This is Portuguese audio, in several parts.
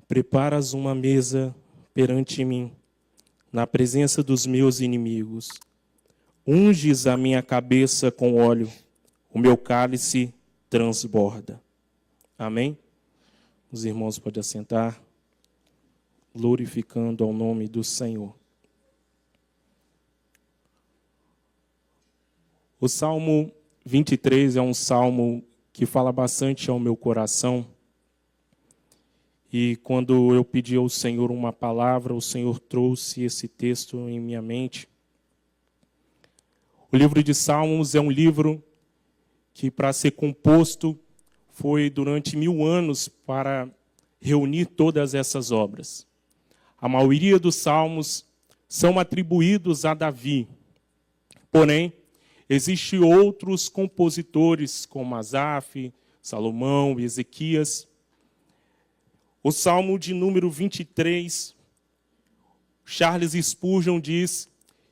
Preparas uma mesa perante mim, na presença dos meus inimigos. Unges a minha cabeça com óleo, o meu cálice transborda. Amém? Os irmãos podem assentar, glorificando ao nome do Senhor. O Salmo 23 é um salmo que fala bastante ao meu coração. E quando eu pedi ao Senhor uma palavra, o Senhor trouxe esse texto em minha mente. O livro de Salmos é um livro que, para ser composto, foi durante 1000 anos para reunir todas essas obras. A maioria dos salmos são atribuídos a Davi. Porém, existem outros compositores, como Asaf, Salomão, Ezequias. O Salmo de número 23, Charles Spurgeon diz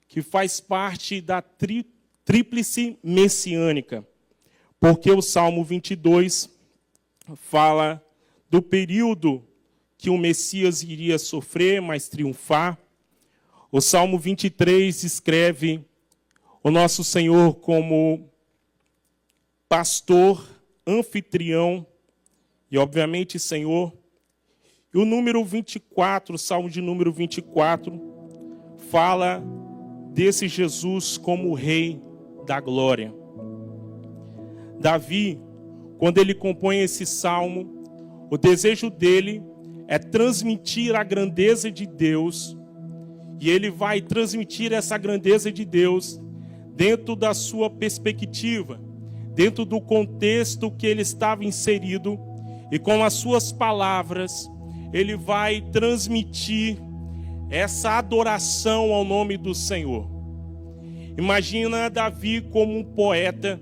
que faz parte da tríplice messiânica, porque o Salmo 22 fala do período que o Messias iria sofrer, mas triunfar. O Salmo 23 escreve o nosso Senhor como pastor, anfitrião e, obviamente, Senhor. E o número 24, o Salmo de número 24, fala desse Jesus como o Rei da Glória. Davi, quando ele compõe esse salmo, o desejo dele é transmitir a grandeza de Deus, e ele vai transmitir essa grandeza de Deus dentro da sua perspectiva, dentro do contexto que ele estava inserido, e com as suas palavras, ele vai transmitir essa adoração ao nome do Senhor. Imagina Davi como um poeta,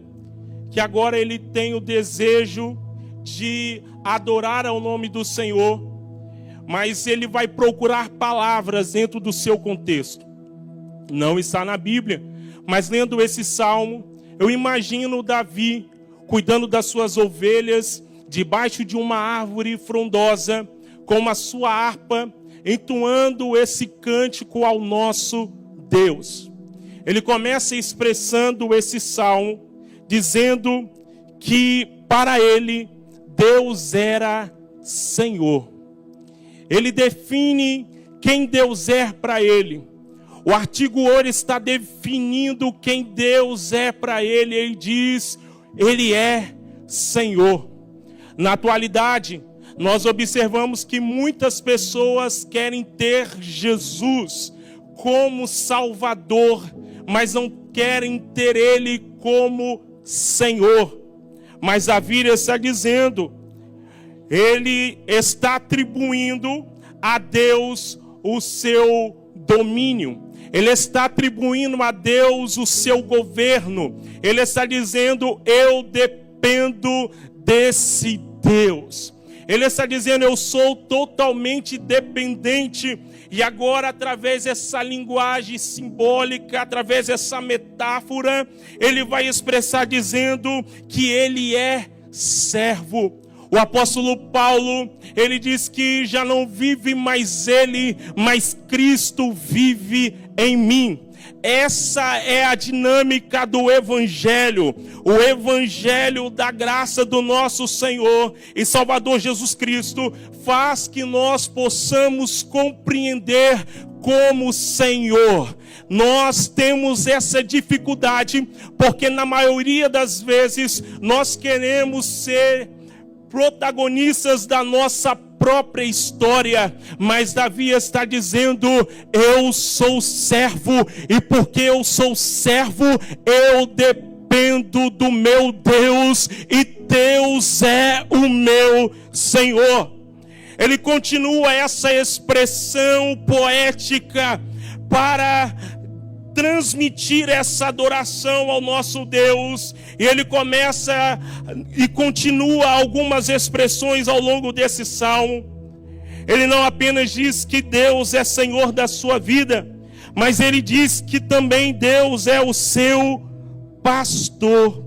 que agora ele tem o desejo de adorar ao nome do Senhor, mas ele vai procurar palavras dentro do seu contexto. Não está na Bíblia, mas lendo esse salmo, eu imagino Davi cuidando das suas ovelhas, debaixo de uma árvore frondosa, com a sua harpa, entoando esse cântico ao nosso Deus. Ele começa expressando esse salmo, dizendo que para ele, Deus era Senhor. Ele define quem Deus é para ele. O artigo or está definindo quem Deus é para ele. Ele diz, ele é Senhor. Na atualidade, nós observamos que muitas pessoas querem ter Jesus como Salvador, mas não querem ter Ele como Senhor. Mas a Bíblia está dizendo, Ele está atribuindo a Deus o seu domínio. Ele está atribuindo a Deus o seu governo. Ele está dizendo, eu dependo desse Deus. Ele está dizendo, eu sou totalmente dependente. E agora, através dessa linguagem simbólica, através dessa metáfora, ele vai expressar dizendo que ele é servo. O apóstolo Paulo, ele diz que já não vive mais ele, mas Cristo vive em mim. Essa é a dinâmica do Evangelho, o Evangelho da graça do nosso Senhor e Salvador Jesus Cristo faz que nós possamos compreender como Senhor. Nós temos essa dificuldade porque na maioria das vezes nós queremos ser protagonistas da nossa própria história, mas Davi está dizendo, eu sou servo, e porque eu sou servo, eu dependo do meu Deus, e Deus é o meu Senhor. Ele continua essa expressão poética para transmitir essa adoração ao nosso Deus, e ele começa e continua algumas expressões ao longo desse salmo. Ele não apenas diz que Deus é Senhor da sua vida, mas ele diz que também Deus é o seu pastor.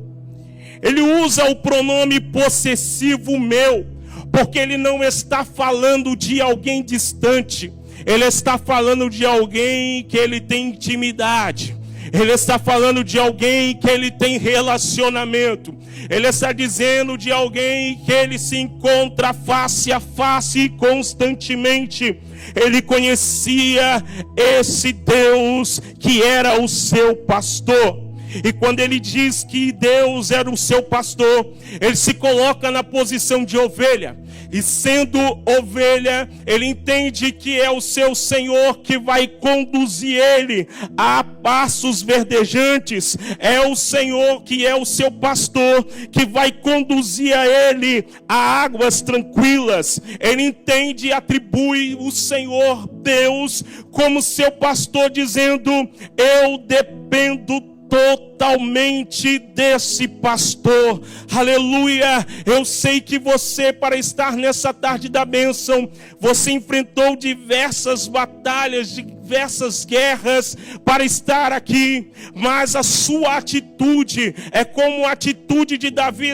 Ele usa o pronome possessivo meu, porque ele não está falando de alguém distante, ele está falando de alguém que ele tem intimidade. Ele está falando de alguém que ele tem relacionamento. Ele está dizendo de alguém que ele se encontra face a face constantemente. Ele conhecia esse Deus que era o seu pastor. E quando ele diz que Deus era o seu pastor, ele se coloca na posição de ovelha. E sendo ovelha, ele entende que é o seu Senhor que vai conduzir ele a pastos verdejantes. É o Senhor que é o seu pastor que vai conduzir a ele a águas tranquilas. Ele entende e atribui o Senhor Deus como seu pastor, dizendo: eu dependo totalmente desse pastor. Aleluia. Eu sei que você, para estar nessa tarde da bênção, você enfrentou diversas batalhas, diversas guerras para estar aqui, mas a sua atitude é como a atitude de Davi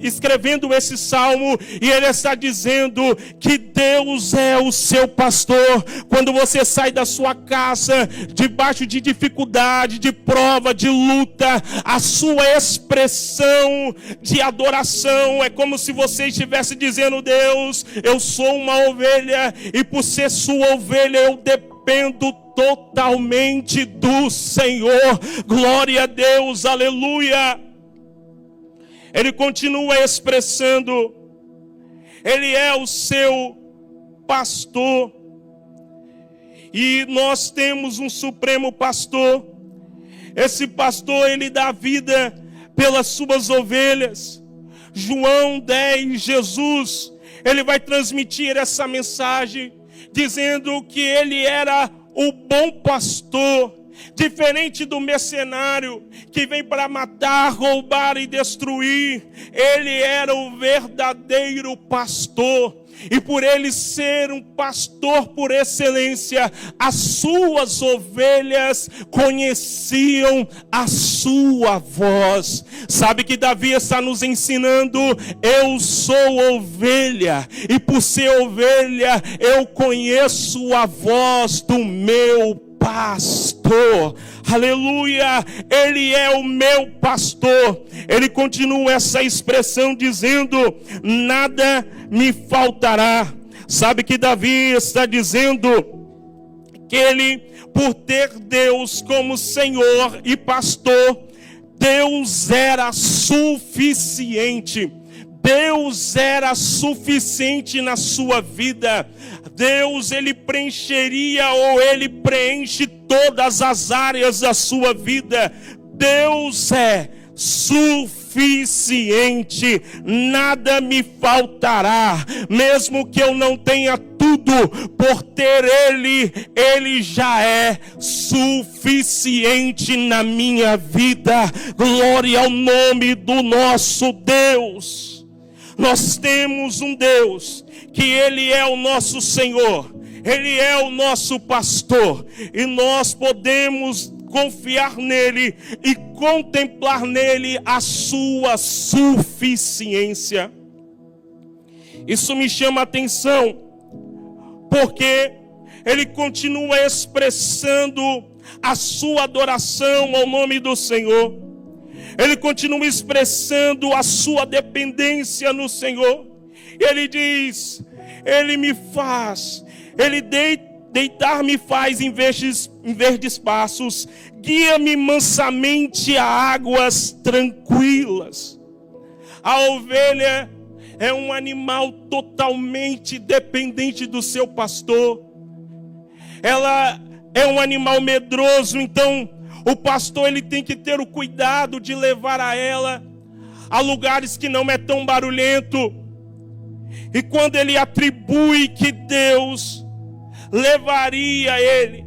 escrevendo esse salmo, e ele está dizendo que Deus é o seu pastor. Quando você sai da sua casa debaixo de dificuldade, de prova, de luta, a sua expressão de adoração é como se você estivesse dizendo: Deus, eu sou uma ovelha, e por ser sua ovelha eu dependo totalmente do Senhor. Glória a Deus, aleluia. Ele continua expressando: ele é o seu pastor, e nós temos um supremo pastor. Esse pastor, ele dá vida pelas suas ovelhas. João 10, Jesus, ele vai transmitir essa mensagem, dizendo que ele era o bom pastor, diferente do mercenário que vem para matar, roubar e destruir. Ele era o verdadeiro pastor. E por ele ser um pastor por excelência, as suas ovelhas conheciam a sua voz. Sabe que Davi está nos ensinando: eu sou ovelha, e por ser ovelha eu conheço a voz do meu pastor. Aleluia. Ele é o meu pastor. Ele continua essa expressão dizendo: nada me faltará. Sabe que Davi está dizendo que ele, por ter Deus como Senhor e pastor, Deus era suficiente. Deus era suficiente na sua vida. Deus, ele preencheria, ou ele preenche todas as áreas da sua vida. Deus é suficiente, nada me faltará. Mesmo que eu não tenha tudo, por ter ele já é suficiente na minha vida. Glória ao nome do nosso Deus. Nós temos um Deus que ele é o nosso Senhor, ele é o nosso pastor, e nós podemos confiar nele e contemplar nele a sua suficiência. Isso me chama a atenção, porque ele continua expressando a sua adoração ao nome do Senhor. Ele continua expressando a sua dependência no Senhor. Ele diz: ele me faz, ele deitar-me faz em verdes pastos, guia-me mansamente a águas tranquilas. A ovelha é um animal totalmente dependente do seu pastor. Ela é um animal medroso, então o pastor, ele tem que ter o cuidado de levar a ela a lugares que não é tão barulhento. E quando ele atribui que Deus levaria ele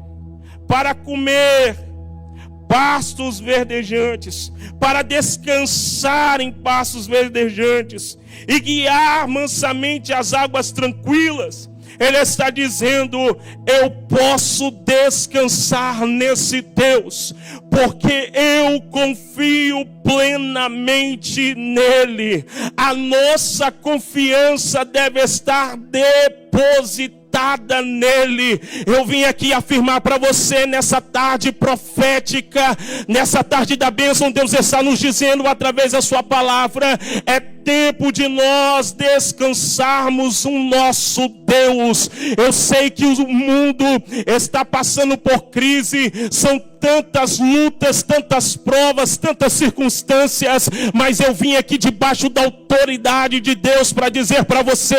para comer pastos verdejantes, para descansar em pastos verdejantes e guiar mansamente as águas tranquilas, Ele está dizendo: eu posso descansar nesse Deus, porque eu confio plenamente nele. A nossa confiança deve estar depositada nele. Eu vim aqui afirmar para você nessa tarde profética, nessa tarde da bênção. Deus está nos dizendo através da sua palavra: é tempo de nós descansarmos o nosso Deus. Eu sei que o mundo está passando por crise, são tantas lutas, tantas provas, tantas circunstâncias, mas eu vim aqui debaixo da autoridade de Deus para dizer para você: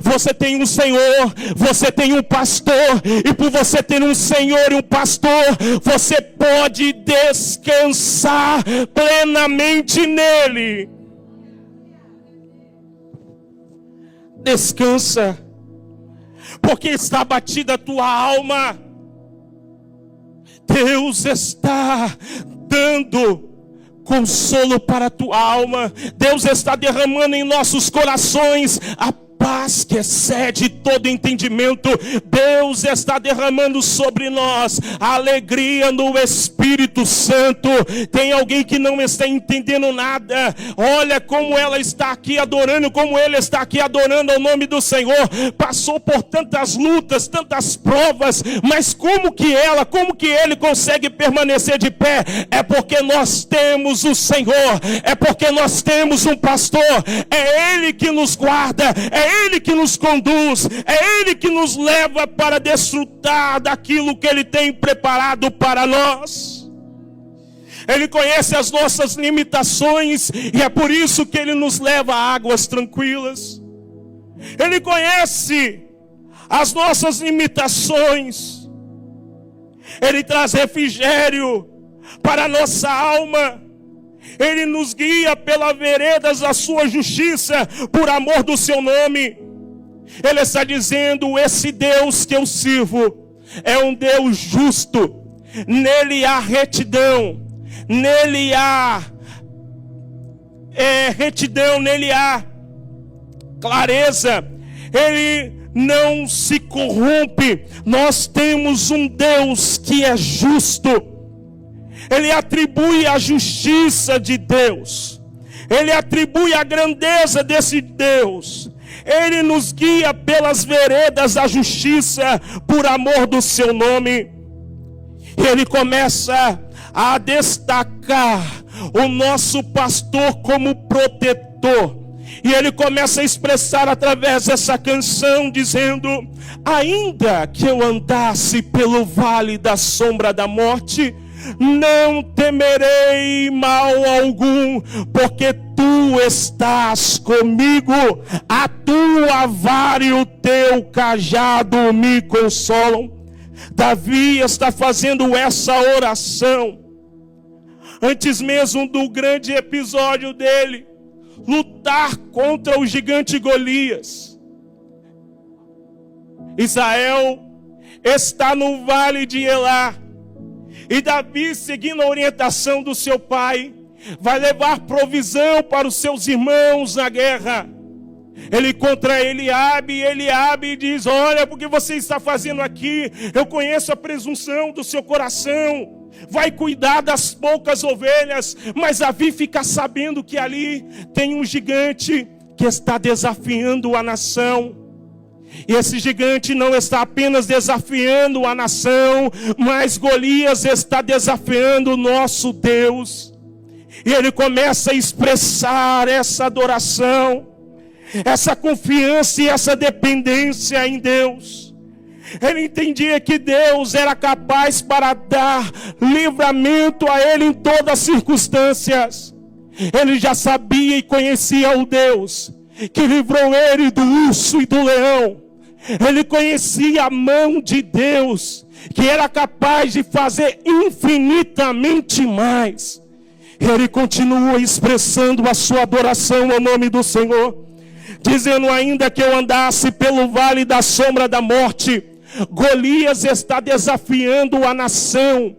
você tem um Senhor, você tem um pastor, e por você ter um Senhor e um pastor, você pode descansar plenamente nele. Descansa, porque está abatida a tua alma. Deus está dando consolo para a tua alma. Deus está derramando em nossos corações a paz que excede todo entendimento. Deus está derramando sobre nós a alegria no Espírito Santo. Tem alguém que não está entendendo nada? Olha como ela está aqui adorando, como ele está aqui adorando ao nome do Senhor. Passou por tantas lutas, tantas provas, mas como que ele consegue permanecer de pé? É porque nós temos o Senhor, é porque nós temos um pastor. É ele que nos guarda, é ele que nos conduz, é ele que nos leva para desfrutar daquilo que ele tem preparado para nós. Ele conhece as nossas limitações e é por isso que ele nos leva a águas tranquilas. Ele conhece as nossas limitações. Ele traz refrigério para a nossa alma. Ele nos guia pelas veredas da sua justiça, por amor do seu nome. Ele está dizendo: esse Deus que eu sirvo é um Deus justo. Nele há retidão, nele há retidão, nele há clareza. Ele não se corrompe. Nós temos um Deus que é justo. Ele atribui a justiça de Deus. Ele atribui a grandeza desse Deus. Ele nos guia pelas veredas da justiça, por amor do seu nome. E ele começa a destacar o nosso pastor como protetor. E ele começa a expressar através dessa canção, dizendo: ainda que eu andasse pelo vale da sombra da morte, não temerei mal algum, porque tu estás comigo. A tua vara e o teu cajado me consolam. Davi está fazendo essa oração antes mesmo do grande episódio dele lutar contra o gigante Golias. Israel está no vale de Elá. E Davi, seguindo a orientação do seu pai, vai levar provisão para os seus irmãos na guerra. Ele encontra Eliabe, e Eliabe diz: olha, porque você está fazendo aqui? Eu conheço a presunção do seu coração. Vai cuidar das poucas ovelhas. Mas Davi fica sabendo que ali tem um gigante que está desafiando a nação. E esse gigante não está apenas desafiando a nação, mas Golias está desafiando o nosso Deus. E ele começa a expressar essa adoração, essa confiança e essa dependência em Deus. Ele entendia que Deus era capaz para dar livramento a ele em todas as circunstâncias. Ele já sabia e conhecia o Deus que livrou ele do urso e do leão. Ele conhecia a mão de Deus, que era capaz de fazer infinitamente mais. Ele continua expressando a sua adoração ao nome do Senhor, dizendo: ainda que eu andasse pelo vale da sombra da morte. Golias está desafiando a nação,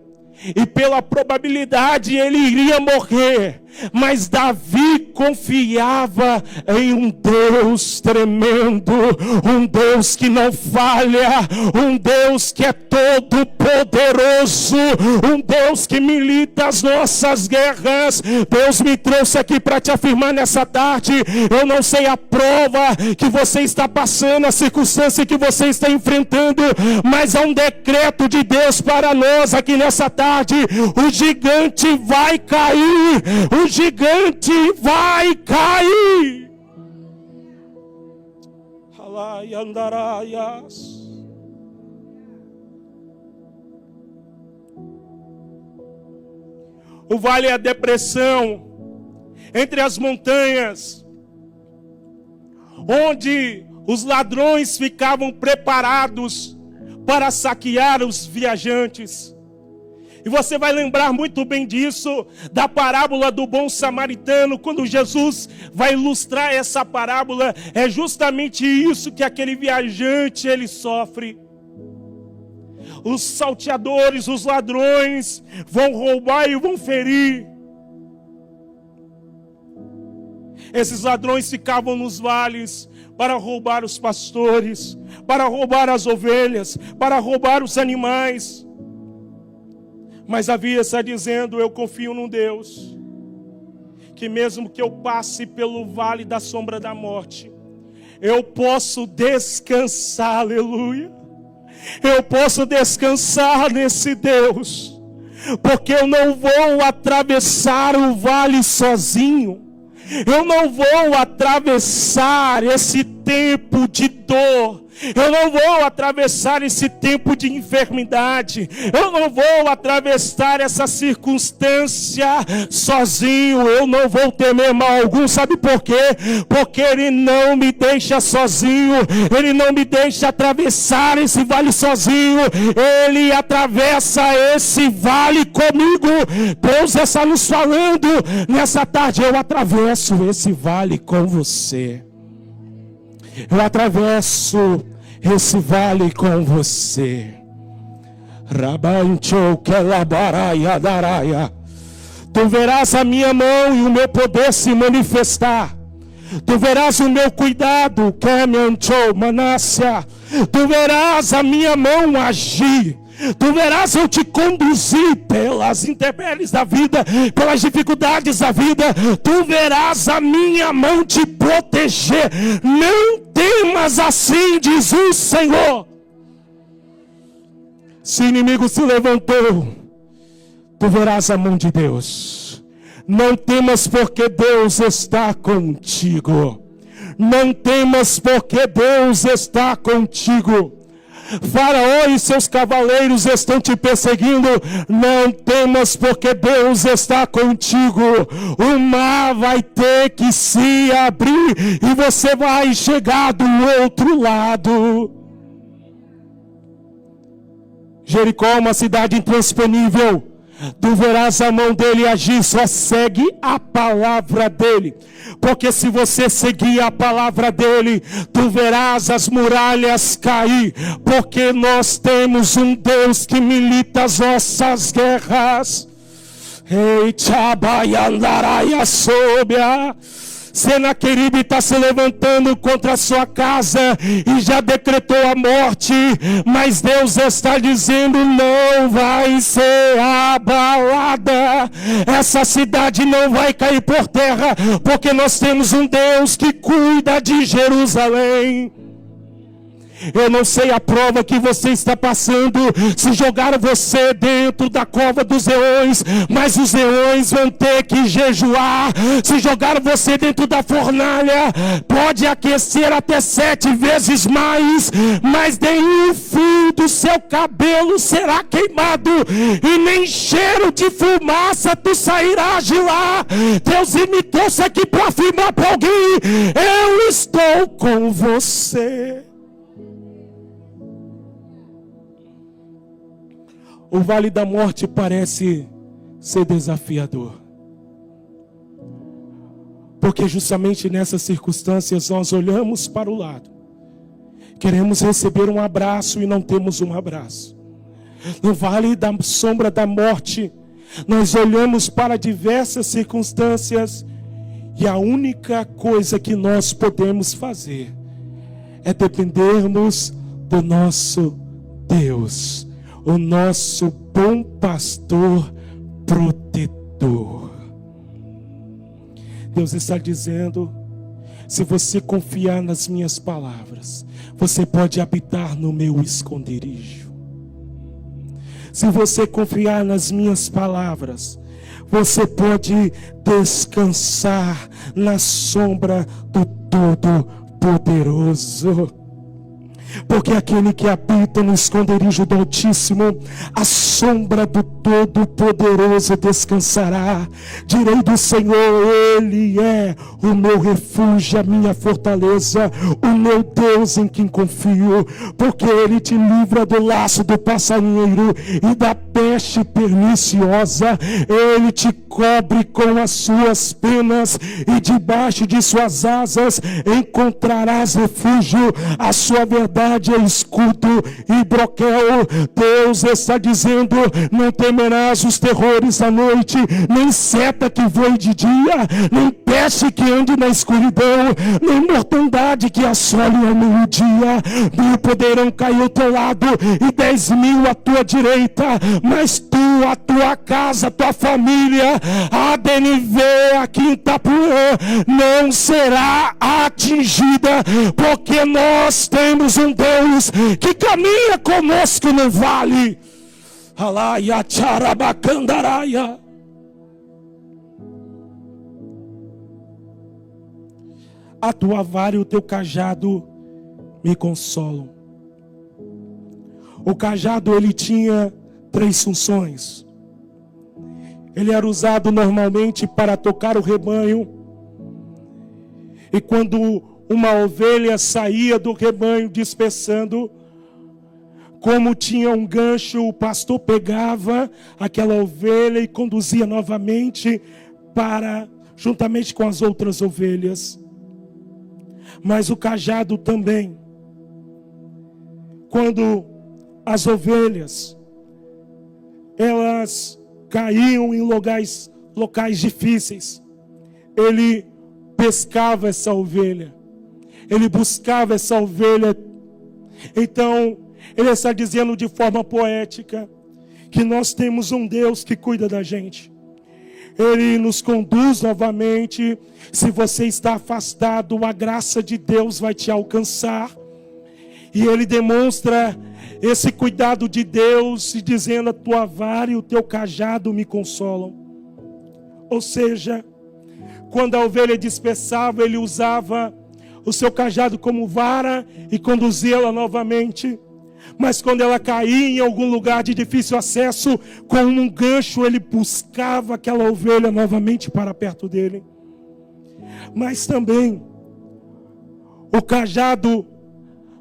e pela probabilidade ele iria morrer. Mas Davi confiava em um Deus tremendo, um Deus que não falha, um Deus que é todo poderoso, um Deus que milita as nossas guerras. Deus me trouxe aqui para te afirmar nessa tarde. Eu não sei a prova que você está passando, a circunstância que você está enfrentando, mas há um decreto de Deus para nós aqui nessa tarde. O gigante vai cair, o gigante vai cair. Alai andaraias. O vale é a depressão entre as montanhas, onde os ladrões ficavam preparados para saquear os viajantes. E você vai lembrar muito bem disso, da parábola do bom samaritano. Quando Jesus vai ilustrar essa parábola, é justamente isso que aquele viajante ele sofre. Os salteadores, os ladrões vão roubar e vão ferir. Esses ladrões ficavam nos vales para roubar os pastores, para roubar as ovelhas, para roubar os animais. Mas Davi está dizendo: eu confio num Deus que mesmo que eu passe pelo vale da sombra da morte, eu posso descansar, aleluia. Eu posso descansar nesse Deus, porque eu não vou atravessar o vale sozinho. Eu não vou atravessar esse tempo de dor. Eu não vou atravessar esse tempo de enfermidade. Eu não vou atravessar essa circunstância sozinho. Eu não vou temer mal algum. Sabe por quê? Porque Ele não me deixa sozinho. Ele não me deixa atravessar esse vale sozinho. Ele atravessa esse vale comigo. Deus está nos falando nessa tarde: eu atravesso esse vale com você. Eu atravesso esse vale com você. Rabancho que labaraia daraia. Tu verás a minha mão e o meu poder se manifestar. Tu verás o meu cuidado, que me anchou Manácia. Tu verás a minha mão agir. Tu verás eu te conduzir pelas intempéries da vida, pelas dificuldades da vida. Tu verás a minha mão te proteger. Não temas, assim diz o Senhor. Se o inimigo se levantou, tu verás a mão de Deus. Não temas, porque Deus está contigo. Não temas, porque Deus está contigo. Faraó e seus cavaleiros estão te perseguindo. Não temas, porque Deus está contigo. O mar vai ter que se abrir e você vai chegar do outro lado. Jericó é uma cidade intransponível. Tu verás a mão dele agir, só segue a palavra dele. Porque se você seguir a palavra dele, tu verás as muralhas cair. Porque nós temos um Deus que milita as nossas guerras. Ei, Tchabaiandaraia Sôbia. Senaqueribe está se levantando contra a sua casa e já decretou a morte, mas Deus está dizendo: não vai ser abalada, essa cidade não vai cair por terra, porque nós temos um Deus que cuida de Jerusalém. Eu não sei a prova que você está passando, se jogaram você dentro da cova dos leões, mas os leões vão ter que jejuar. Se jogaram você dentro da fornalha, pode aquecer até 7 vezes mais, mas nenhum fio do seu cabelo será queimado, e nem cheiro de fumaça tu sairás de lá. Deus me trouxe aqui para afirmar para alguém: eu estou com você. O vale da morte parece ser desafiador, porque justamente nessas circunstâncias nós olhamos para o lado, queremos receber um abraço e não temos um abraço. No vale da sombra da morte, Nós olhamos para diversas circunstâncias e a única coisa que nós podemos fazer é dependermos do nosso Deus, o nosso bom pastor protetor. Deus está dizendo: se você confiar nas minhas palavras, você pode habitar no meu esconderijo. Se você confiar nas minhas palavras, você pode descansar na sombra do Todo-Poderoso. Porque aquele que habita no esconderijo do Altíssimo, a sombra do Todo-Poderoso descansará. Direi do Senhor: Ele é o meu refúgio, a minha fortaleza, o meu Deus em quem confio. Porque Ele te livra do laço do passarinheiro e da peste perniciosa. Ele te cobre com as suas penas e debaixo de suas asas encontrarás refúgio. A sua verdade é escudo e broquel. Deus está dizendo: não temerás os terrores da noite, nem seta que voe de dia, nem peste que ande na escuridão, nem mortandade que assole ao meio-dia. 1000 poderão cair ao teu lado e 10.000 à tua direita, mas tu, a tua casa, a tua família, a DNV aqui em Itapuã, não será atingida, porque nós temos um Deus que caminha conosco no vale. Alaia tcharabacandaraia. A tua vara e o teu cajado me consolam. O cajado, ele tinha 3 funções. Ele era usado normalmente para tocar o rebanho. E quando uma ovelha saía do rebanho dispersando, como tinha um gancho, o pastor pegava aquela ovelha e conduzia novamente juntamente com as outras ovelhas. Mas o cajado também, quando as ovelhas elas caíam em locais difíceis, ele pescava essa ovelha, ele buscava essa ovelha. Então ele está dizendo de forma poética que nós temos um Deus que cuida da gente. Ele nos conduz novamente. Se você está afastado, a graça de Deus vai te alcançar. E ele demonstra esse cuidado de Deus, dizendo: a tua vara e o teu cajado me consolam. Ou seja, quando a ovelha dispersava, ele usava o seu cajado como vara e conduzia-la novamente. Mas quando ela caía em algum lugar de difícil acesso, com um gancho ele buscava aquela ovelha novamente para perto dele. Mas também o cajado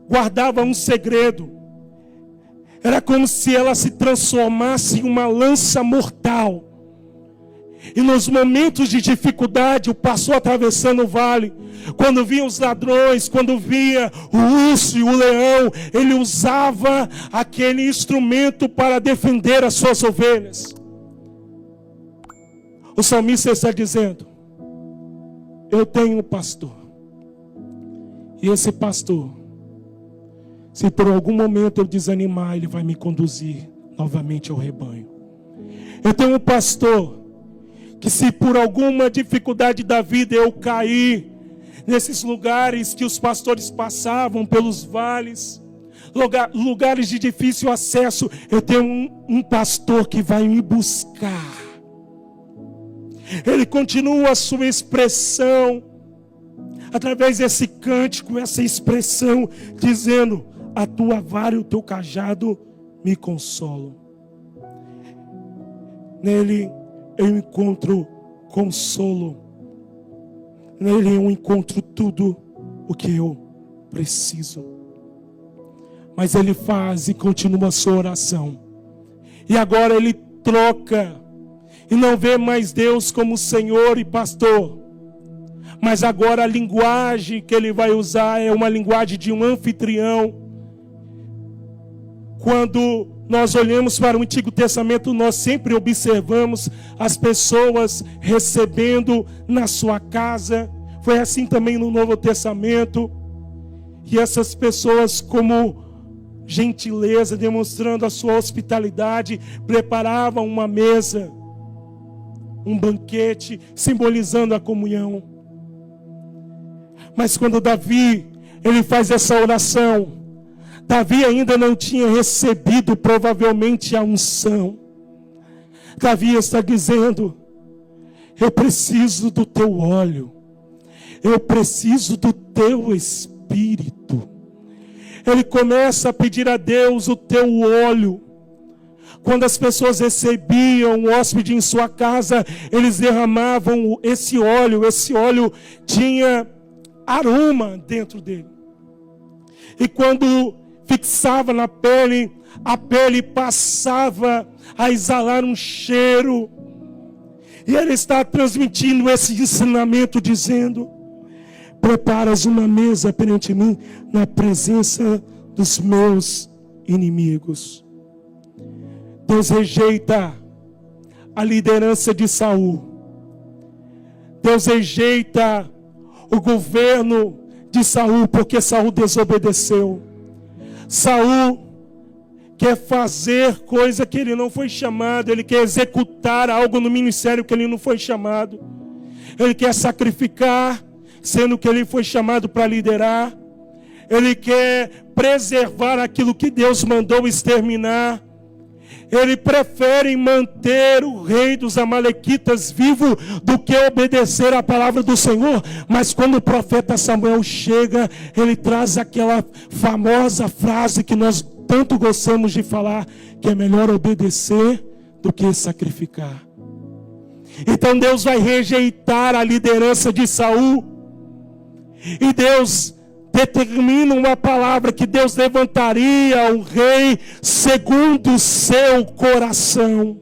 guardava um segredo. Era como se ela se transformasse em uma lança mortal. E nos momentos de dificuldade, o pastor atravessando o vale, quando via os ladrões, quando via o urso e o leão, ele usava aquele instrumento para defender as suas ovelhas. O salmista está dizendo: eu tenho um pastor, e esse pastor, se por algum momento eu desanimar, ele vai me conduzir novamente ao rebanho. Eu tenho um pastor que, se por alguma dificuldade da vida eu cair nesses lugares que os pastores passavam, pelos vales, lugares de difícil acesso, eu tenho um pastor que vai me buscar. Ele continua a sua expressão através desse cântico, essa expressão, dizendo: a tua vara e o teu cajado me consolam. Nele eu encontro consolo. Nele eu encontro tudo o que eu preciso. Mas ele faz e continua a sua oração. E agora ele troca e não vê mais Deus como Senhor e pastor. Mas agora a linguagem que ele vai usar é uma linguagem de um anfitrião. Quando nós olhamos para o Antigo Testamento, nós sempre observamos as pessoas recebendo na sua casa. Foi assim também no Novo Testamento. E essas pessoas, como gentileza, demonstrando a sua hospitalidade, preparavam uma mesa, um banquete, simbolizando a comunhão. Mas quando Davi, ele faz essa oração, Davi ainda não tinha recebido provavelmente a unção. Davi está dizendo: eu preciso do teu óleo, eu preciso do teu Espírito. Ele começa a pedir a Deus o teu óleo. Quando as pessoas recebiam um hóspede em sua casa, eles derramavam esse óleo. Esse óleo tinha aroma dentro dele. E quando fixava na pele, a pele passava a exalar um cheiro. E ele está transmitindo esse ensinamento dizendo: preparas uma mesa perante mim na presença dos meus inimigos. Deus rejeita a liderança de Saul. Deus rejeita o governo de Saul, porque Saul desobedeceu. Saul quer fazer coisa que ele não foi chamado. Ele quer executar algo no ministério que ele não foi chamado. Ele quer sacrificar, sendo que ele foi chamado para liderar. Ele quer preservar aquilo que Deus mandou exterminar. Ele prefere manter o rei dos amalequitas vivo do que obedecer à palavra do Senhor. Mas quando o profeta Samuel chega, ele traz aquela famosa frase que nós tanto gostamos de falar, que é melhor obedecer do que sacrificar. Então Deus vai rejeitar a liderança de Saul. E Deus determina uma palavra, que Deus levantaria um rei segundo o seu coração.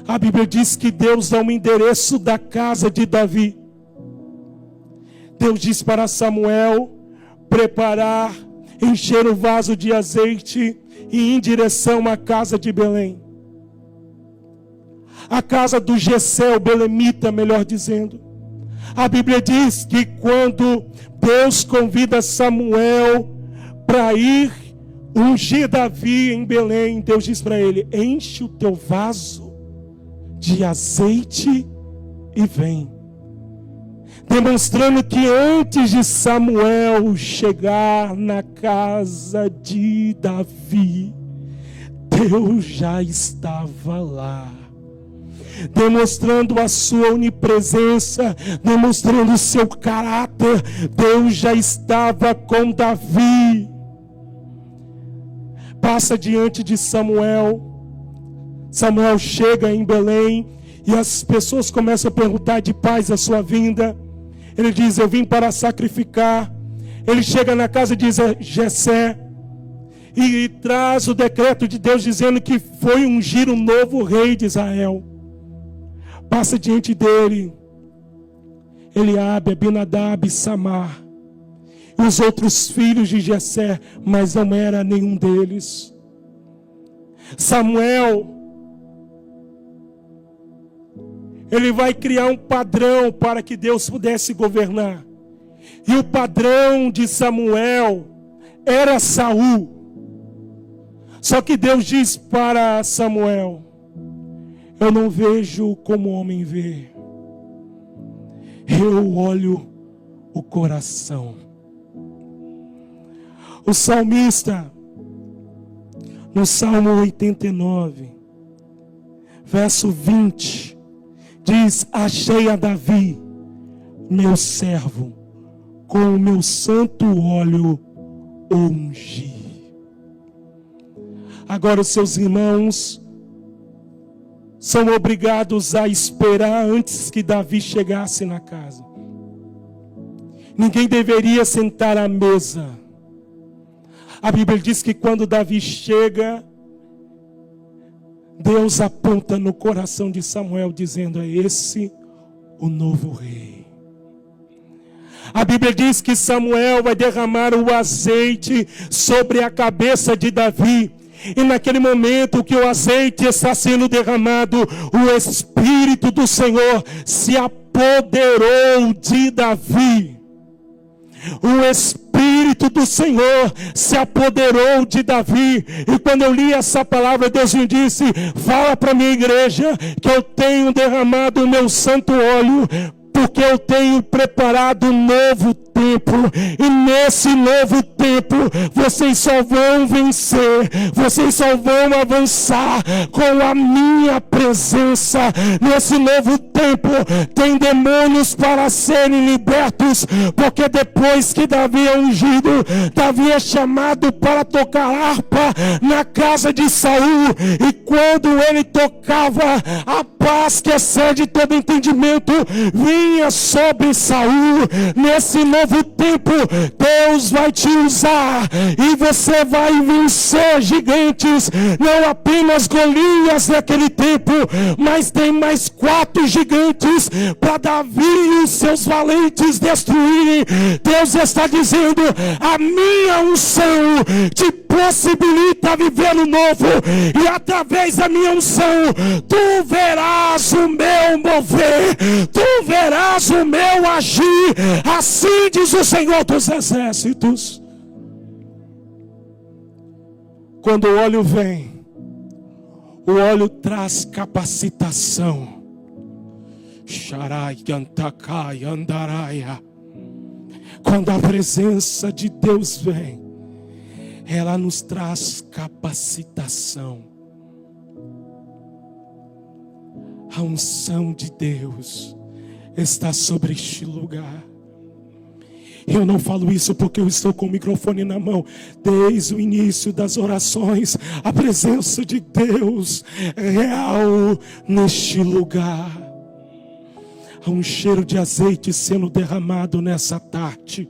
A Bíblia diz que Deus dá um endereço da casa de Davi. Deus diz para Samuel preparar, encher o vaso de azeite e ir em direção à casa de Belém. A casa do Jessé, o belemita, melhor dizendo. A Bíblia diz que quando Deus convida Samuel para ir ungir Davi em Belém, Deus diz para ele: enche o teu vaso de azeite e vem. Demonstrando que antes de Samuel chegar na casa de Davi, Deus já estava lá. Demonstrando a sua onipresença, demonstrando o seu caráter. Deus já estava com Davi. Passa diante de Samuel. Samuel chega em Belém e as pessoas começam a perguntar de paz a sua vinda. Ele diz: eu vim para sacrificar. Ele chega na casa de Jessé e traz o decreto de Deus dizendo que foi ungir um novo rei de Israel. Passa diante dele Eliabe, Abinadab e Samar, e os outros filhos de Jessé, mas não era nenhum deles. Samuel, ele vai criar um padrão para que Deus pudesse governar. E o padrão de Samuel era Saul. Só que Deus diz para Samuel: eu não vejo como o homem vê, eu olho o coração. O salmista, no Salmo 89, verso 20, diz: achei a Davi, meu servo, com o meu santo óleo ungi. Agora os seus irmãos são obrigados a esperar antes que Davi chegasse na casa. Ninguém deveria sentar à mesa. A Bíblia diz que quando Davi chega, Deus aponta no coração de Samuel dizendo: é esse o novo rei. A Bíblia diz que Samuel vai derramar o azeite sobre a cabeça de Davi. E naquele momento que o azeite está sendo derramado, o Espírito do Senhor se apoderou de Davi. O Espírito do Senhor se apoderou de Davi. E quando eu li essa palavra, Deus me disse: fala para a minha igreja que eu tenho derramado o meu santo óleo, porque eu tenho preparado um novo tempo, e nesse novo tempo vocês só vão vencer, vocês só vão avançar com a minha presença. Nesse novo tempo tem demônios para serem libertos, porque depois que Davi é ungido, Davi é chamado para tocar harpa na casa de Saul, e quando ele tocava, a paz que excede todo entendimento vinha sobre Saul. Nesse novo tempo, Deus vai te usar e você vai vencer gigantes. Não apenas Golias naquele tempo, mas tem mais 4 gigantes para Davi e os seus valentes destruírem. Deus está dizendo: a minha unção te possibilita viver no novo, e através da minha unção tu verás o meu mover, tu verás o meu agir. Assim diz o Senhor dos Exércitos. Quando o óleo vem, o óleo traz capacitação. Sharai, Yantakai, Andaraia. Quando a presença de Deus vem, ela nos traz capacitação. A unção de Deus está sobre este lugar. Eu não falo isso porque eu estou com o microfone na mão. Desde o início das orações, a presença de Deus é real neste lugar. Há um cheiro de azeite sendo derramado nessa tarde.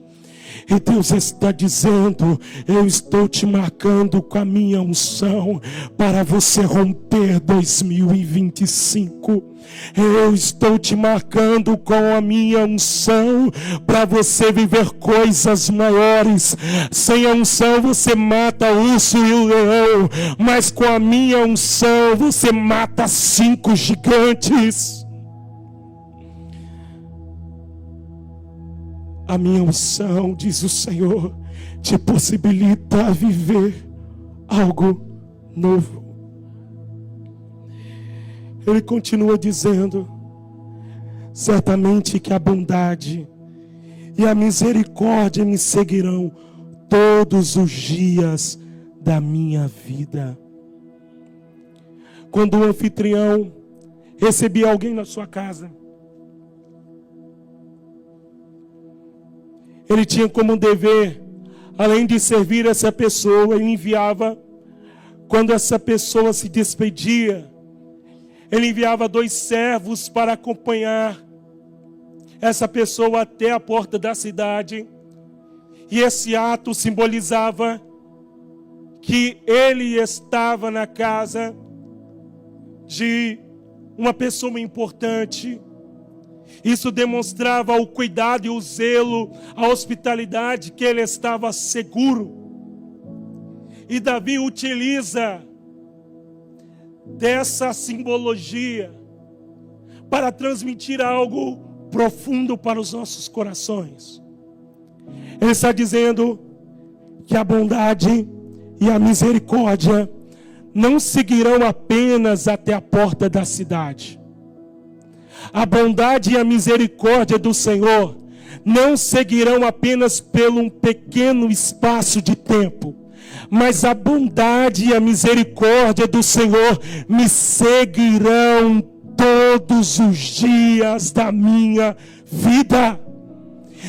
E Deus está dizendo: eu estou te marcando com a minha unção para você romper 2025. Eu estou te marcando com a minha unção para você viver coisas maiores. Sem a unção você mata o urso e o leão, mas com a minha unção você mata 5 gigantes. A minha unção, diz o Senhor, te possibilita viver algo novo. Ele continua dizendo: certamente que a bondade e a misericórdia me seguirão todos os dias da minha vida. Quando o anfitrião recebia alguém na sua casa, ele tinha como dever, além de servir essa pessoa, ele enviava, quando essa pessoa se despedia, ele enviava 2 servos para acompanhar essa pessoa até a porta da cidade. E esse ato simbolizava que ele estava na casa de uma pessoa importante. Isso demonstrava o cuidado e o zelo, a hospitalidade, que ele estava seguro. E Davi utiliza dessa simbologia para transmitir algo profundo para os nossos corações. Ele está dizendo que a bondade e a misericórdia não seguirão apenas até a porta da cidade. A bondade e a misericórdia do Senhor não seguirão apenas pelo um pequeno espaço de tempo, mas a bondade e a misericórdia do Senhor me seguirão todos os dias da minha vida.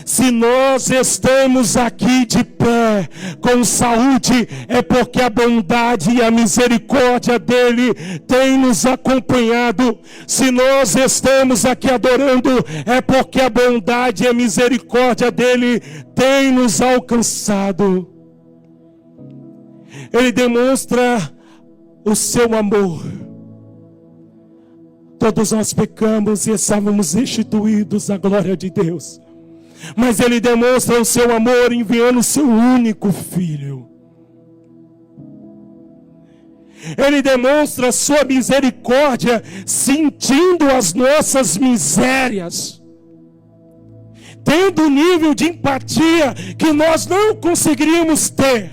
Se nós estamos aqui de pé, com saúde, é porque a bondade e a misericórdia dele tem nos acompanhado. Se nós estamos aqui adorando, é porque a bondade e a misericórdia dele tem nos alcançado. Ele demonstra o seu amor. Todos nós pecamos e estávamos instituídos à glória de Deus. mas Ele demonstra o seu amor enviando o seu único Filho. Ele demonstra a sua misericórdia sentindo as nossas misérias, tendo um nível de empatia que nós não conseguiríamos ter.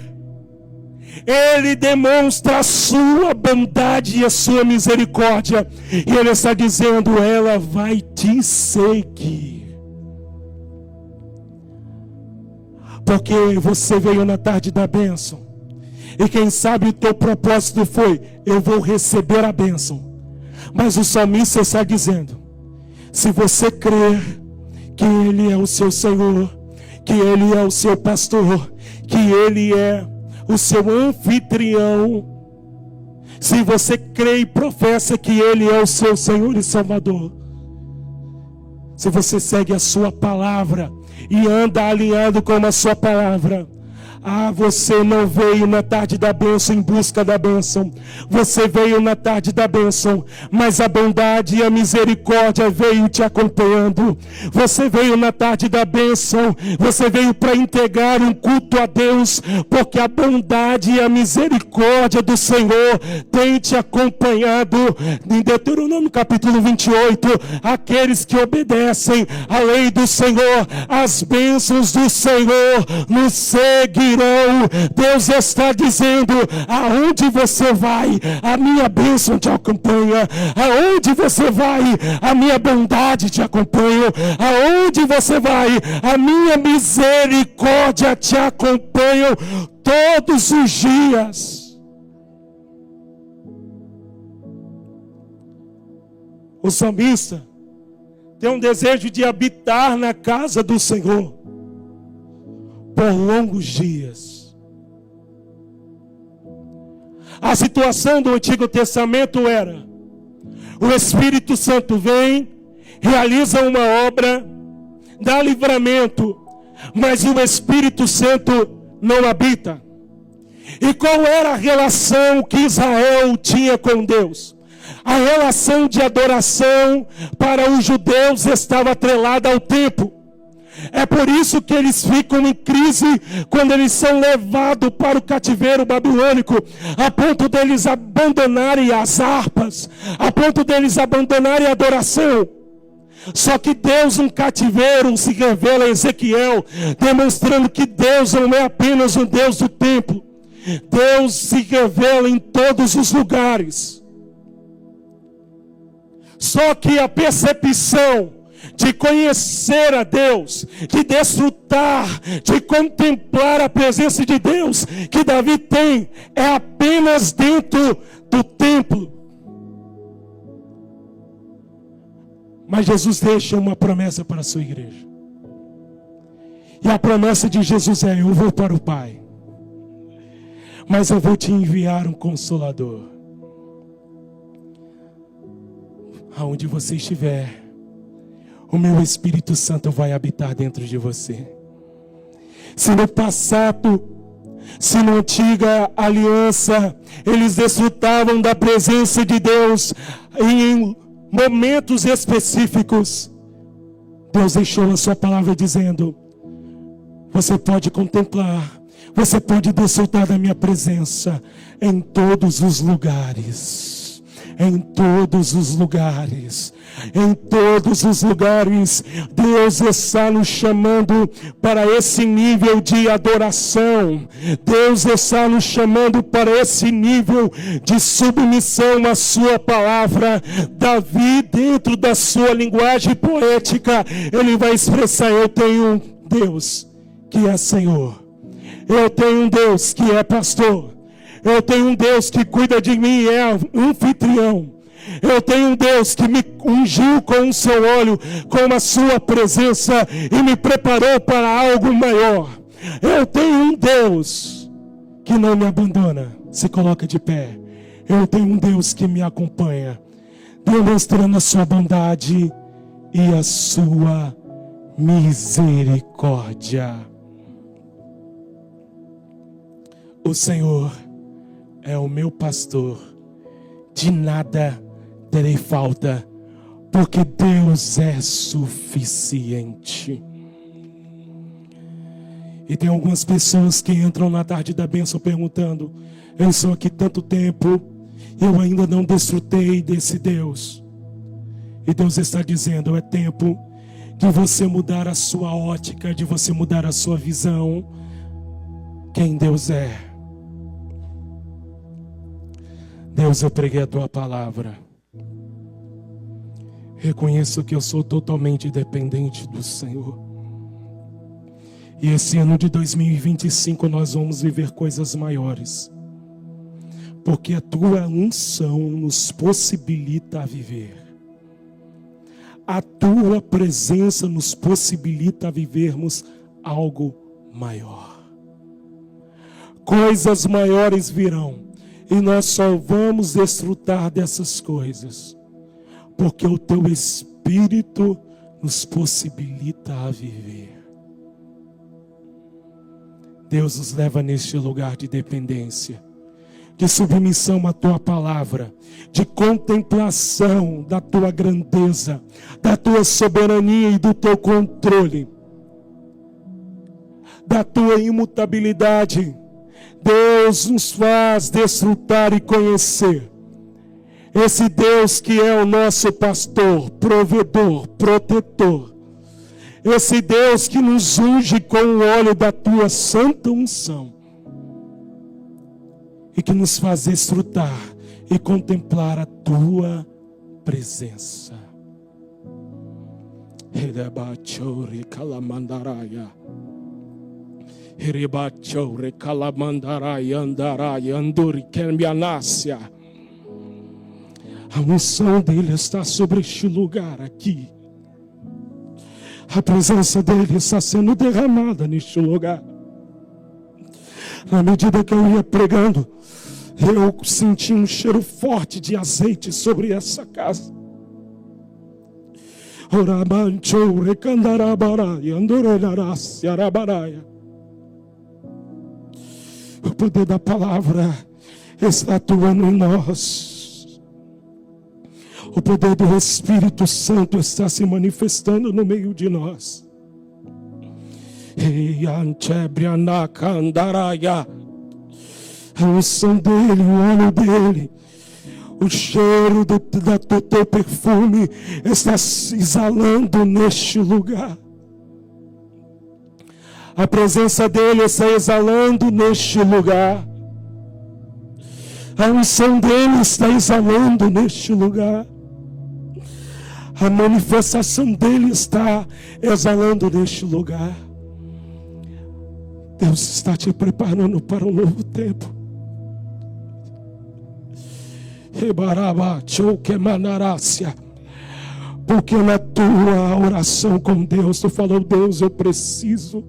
Ele demonstra a sua bondade e a sua misericórdia, e Ele está dizendo: ela vai te seguir, porque você veio na tarde da bênção. E quem sabe o teu propósito foi: eu vou receber a bênção. Mas o salmista está dizendo: se você crer que Ele é o seu Senhor, que Ele é o seu pastor, que Ele é o seu anfitrião, se você crê e professa que Ele é o seu Senhor e Salvador, se você segue a sua palavra e anda alinhado com a sua palavra, você não veio na tarde da bênção em busca da bênção. Você veio na tarde da bênção, mas a bondade e a misericórdia veio te acompanhando. Você veio na tarde da bênção, você veio para entregar um culto a Deus, porque a bondade e a misericórdia do Senhor tem te acompanhado. Em Deuteronômio capítulo 28, aqueles que obedecem à lei do Senhor, as bênçãos do Senhor nos seguirão. Deus está dizendo: aonde você vai, a minha bênção te acompanha. Aonde você vai, a minha bondade te acompanha. Aonde você vai, a minha misericórdia te acompanha todos os dias. O salmista tem um desejo de habitar na casa do Senhor por longos dias. A situação do Antigo Testamento era: o Espírito Santo vem, realiza uma obra, dá livramento, mas o Espírito Santo não habita. E qual era a relação que Israel tinha com Deus? A relação de adoração para os judeus estava atrelada ao templo. É por isso que eles ficam em crise quando eles são levados para o cativeiro babilônico, a ponto deles abandonarem as harpas, a ponto deles abandonarem a adoração. Só que Deus no cativeiro se revela a Ezequiel, demonstrando que Deus não é apenas um Deus do templo. Deus se revela em todos os lugares. Só que a percepção de conhecer a Deus, de desfrutar, de contemplar a presença de Deus que Davi tem, é apenas dentro do templo. Mas Jesus deixa uma promessa para a sua igreja. E a promessa de Jesus é: eu vou para o Pai, mas eu vou te enviar um Consolador. Aonde você estiver, o meu Espírito Santo vai habitar dentro de você. Se no passado, se na antiga aliança, eles desfrutavam da presença de Deus em momentos específicos, Deus deixou a sua palavra dizendo: você pode contemplar, você pode desfrutar da minha presença em todos os lugares. Em todos os lugares, em todos os lugares, Deus está nos chamando para esse nível de adoração. Deus está nos chamando para esse nível de submissão à sua palavra. Davi, dentro da sua linguagem poética, ele vai expressar: eu tenho um Deus que é Senhor, eu tenho um Deus que é pastor, eu tenho um Deus que cuida de mim e é anfitrião. Eu tenho um Deus que me ungiu com o seu óleo, com a sua presença, e me preparou para algo maior. Eu tenho um Deus que não me abandona. Se coloca de pé. Eu tenho um Deus que me acompanha, demonstrando a sua bondade e a sua misericórdia. O Senhor é o meu pastor, de nada terei falta, porque Deus é suficiente. E tem algumas pessoas que entram na tarde da bênção perguntando: eu estou aqui tanto tempo, eu ainda não desfrutei desse Deus. E Deus está dizendo: é tempo de você mudar a sua ótica, de você mudar a sua visão, quem Deus é. Deus, eu preguei a tua palavra. Reconheço que eu sou totalmente dependente do Senhor. E esse ano de 2025 nós vamos viver coisas maiores. Porque a tua unção nos possibilita a viver. A tua presença nos possibilita vivermos algo maior. Coisas maiores virão. E nós só vamos desfrutar dessas coisas porque o teu Espírito nos possibilita a viver. Deus nos leva neste lugar de dependência, de submissão à tua palavra, de contemplação da tua grandeza, da tua soberania e do teu controle, da tua imutabilidade. Deus nos faz desfrutar e conhecer esse Deus que é o nosso pastor, provedor, protetor. Esse Deus que nos unge com o óleo da tua santa unção. E que nos faz desfrutar e contemplar a tua presença. A unção dele está sobre este lugar aqui. A presença dele está sendo derramada neste lugar. Na medida que eu ia pregando, eu senti um cheiro forte de azeite sobre essa casa. O poder da palavra está atuando em nós. O poder do Espírito Santo está se manifestando no meio de nós. A unção dele, o óleo dele, o cheiro do teu perfume está se exalando neste lugar. A presença dele está exalando neste lugar. A unção dele está exalando neste lugar. A manifestação dele está exalando neste lugar. Deus está te preparando para um novo tempo. Porque na tua oração com Deus, tu falou: Deus, eu preciso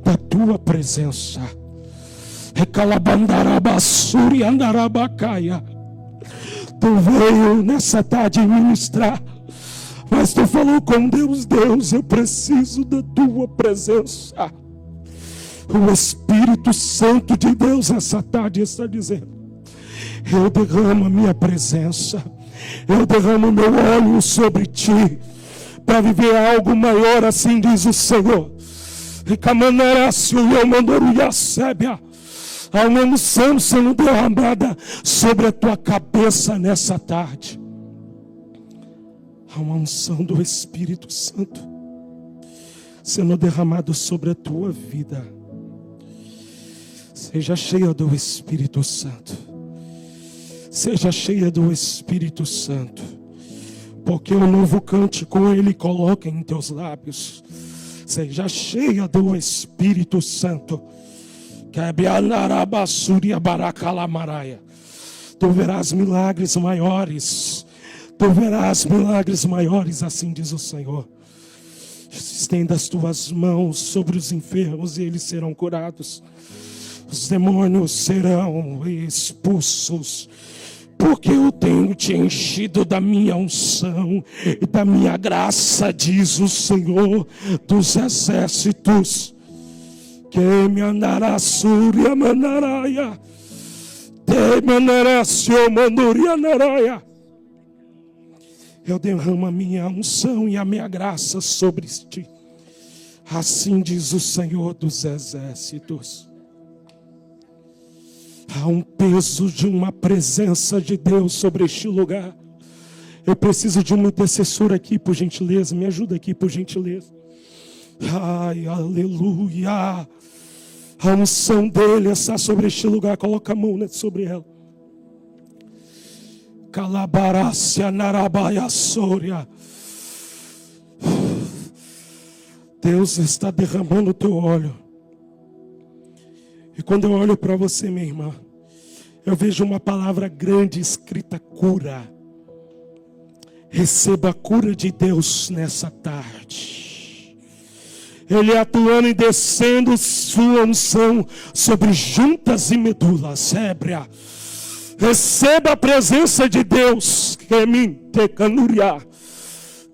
da tua presença. Tu veio nessa tarde ministrar, mas tu falou com Deus: Deus, eu preciso da tua presença. O Espírito Santo de Deus essa tarde está dizendo: eu derramo a minha presença, eu derramo o meu óleo sobre ti, para viver algo maior, assim diz o Senhor. Há uma unção sendo derramada sobre a tua cabeça nessa tarde. Há uma unção do Espírito Santo sendo derramado sobre a tua vida. Seja cheia do Espírito Santo. Seja cheia do Espírito Santo. Porque o novo cântico Ele coloca em teus lábios. Seja cheia do Espírito Santo. Tu verás milagres maiores. Tu verás milagres maiores, assim diz o Senhor. Estenda as tuas mãos sobre os enfermos e eles serão curados. Os demônios serão expulsos. Porque eu tenho te enchido da minha unção e da minha graça, diz o Senhor dos exércitos. Que me andará súria manaraia, te mandará seu manduria naraia. Eu derramo a minha unção e a minha graça sobre ti. Assim diz o Senhor dos Exércitos. Há um peso de uma presença de Deus sobre este lugar. Eu preciso de um intercessor aqui, por gentileza. Me ajuda aqui, por gentileza. Ai, aleluia. A unção dele está sobre este lugar. Coloca a mão sobre ela. Calabarácia, narabaia, sória. Deus está derramando o teu óleo. E quando eu olho para você, minha irmã, eu vejo uma palavra grande escrita: cura. Receba a cura de Deus nessa tarde. Ele atuando e descendo sua unção sobre juntas e medulas. Ébria. Receba a presença de Deus. Que me tecanuria.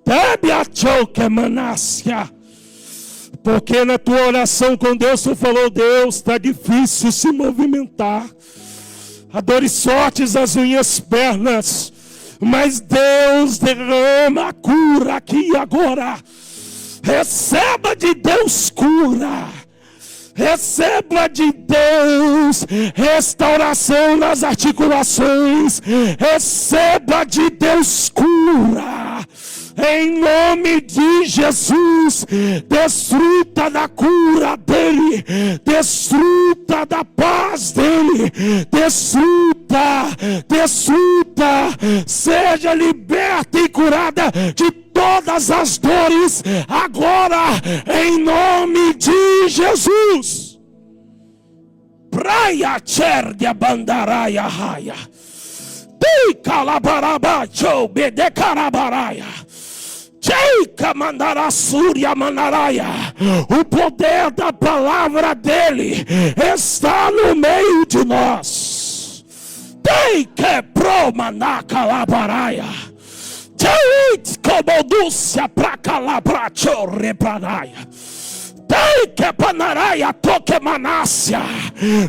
Tebe a choque manácia. Porque na tua oração com Deus, tu falou: Deus, está difícil se movimentar. A dores fortes as unhas pernas. Mas Deus derrama a cura aqui e agora. Receba de Deus cura. Receba de Deus restauração nas articulações. Receba de Deus cura. Em nome de Jesus, desfruta da cura dele, desfruta da paz dele, desfruta, seja liberta e curada de todas as dores, agora, em nome de Jesus. Praia Tcherdia Bandaraia Raia, Ti Calabarabacho Bedecarabaraya. Cheika mandará Súria manaraia. O poder da palavra dele está no meio de nós. Teike pro manacalabaraia. Teit comodúcia pra calabracho repanaia. Teike panaraia toque manácia.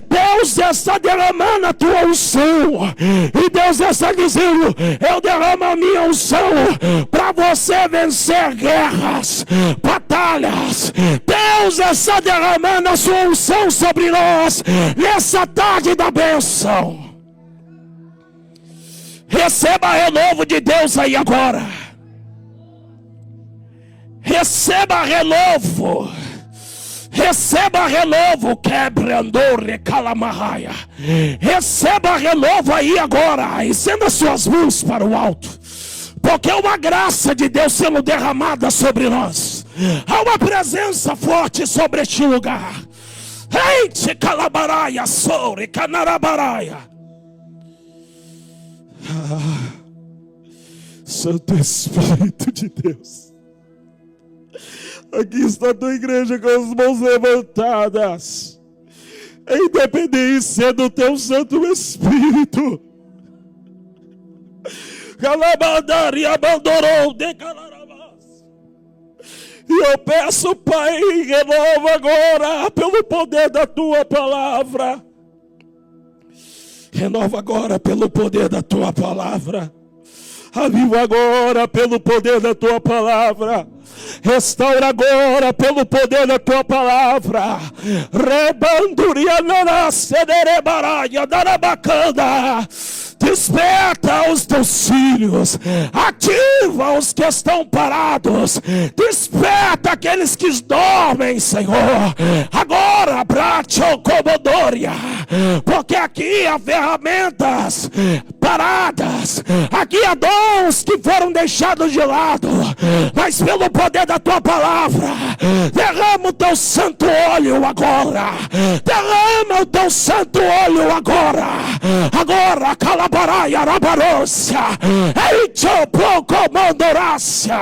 Deus está derramando a tua unção. E Deus está dizendo: eu derramo a minha unção para você vencer guerras, batalhas. Deus está derramando a sua unção sobre nós nessa tarde da bênção. Receba renovo de Deus aí agora. Receba renovo. Receba renovo, quebrandor recalamarraia. Receba renovo aí agora. Estenda suas mãos para o alto. Porque é uma graça de Deus sendo derramada sobre nós. Há uma presença forte sobre este lugar. Eite calabaraia, sore canarabaraia. Santo Espírito de Deus. Aqui está a tua igreja com as mãos levantadas, em dependência do teu Santo Espírito. Calabandari abandorou de calarabás. E eu peço, Pai, renova agora pelo poder da tua palavra. Renova agora pelo poder da tua palavra. Aviva agora pelo poder da tua palavra. Restaura agora pelo poder da tua palavra. Rebandurianana cederebaraia darabacanda. Desperta os teus filhos, ativa os que estão parados, desperta aqueles que dormem, Senhor. Agora, braço comodoria, porque aqui há ferramentas paradas, aqui há dons que foram deixados de lado, mas pelo poder da tua palavra, derrama o teu santo óleo agora, derrama o teu santo óleo agora, agora, calabaraia, rabarócia, eicho pouco mandorácia,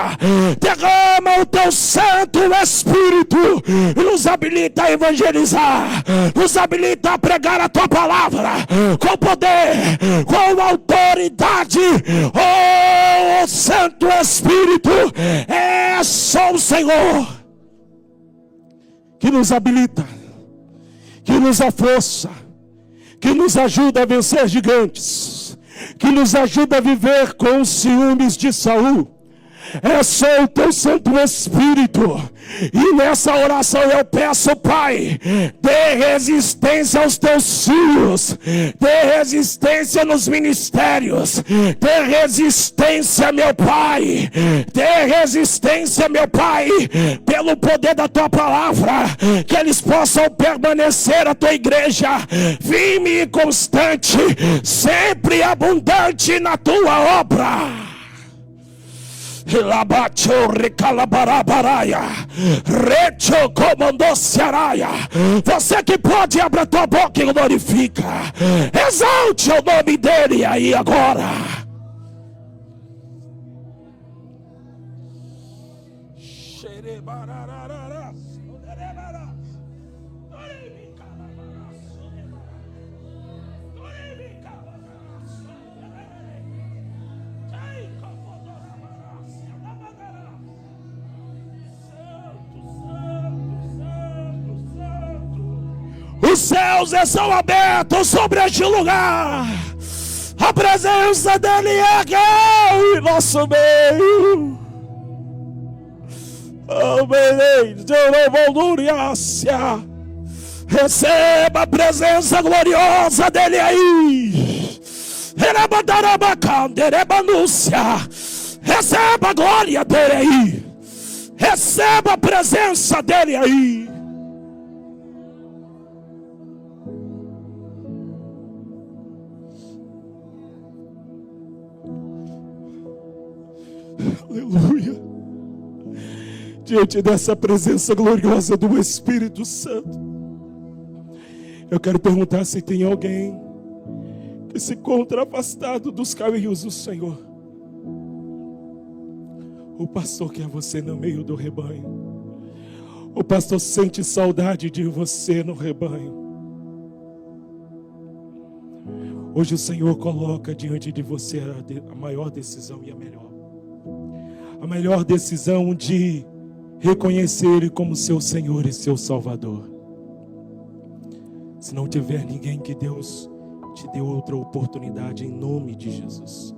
derrama o teu santo Espírito e nos habilita a evangelizar, nos habilita a pregar a tua palavra com poder, com autoridade. Oh, Santo Espírito, é só o Senhor que nos habilita, que nos dá força, que nos ajuda a vencer gigantes, que nos ajuda a viver com os ciúmes de Saul, é só o teu Santo Espírito. E nessa oração eu peço, Pai, dê resistência aos teus filhos, dê resistência nos ministérios, dê resistência, meu Pai, dê resistência, meu Pai, pelo poder da tua palavra, que eles possam permanecer a tua igreja firme e constante, sempre abundante na tua obra. Você que pode, abrir a tua boca e glorifica, exalte o nome dele aí agora. Os céus estão abertos sobre este lugar. A presença dele é aqui em nosso meio. Receba a presença gloriosa dele aí. Receba a glória dele aí. Receba a presença dele aí. Aleluia. Diante dessa presença gloriosa do Espírito Santo, eu quero perguntar se tem alguém que se encontra afastado dos caminhos do Senhor. O pastor quer você no meio do rebanho. O pastor sente saudade de você no rebanho. Hoje o Senhor coloca diante de você a maior decisão e a melhor. A melhor decisão de reconhecer Ele como seu Senhor e seu Salvador. Se não tiver ninguém, que Deus te dê outra oportunidade em nome de Jesus.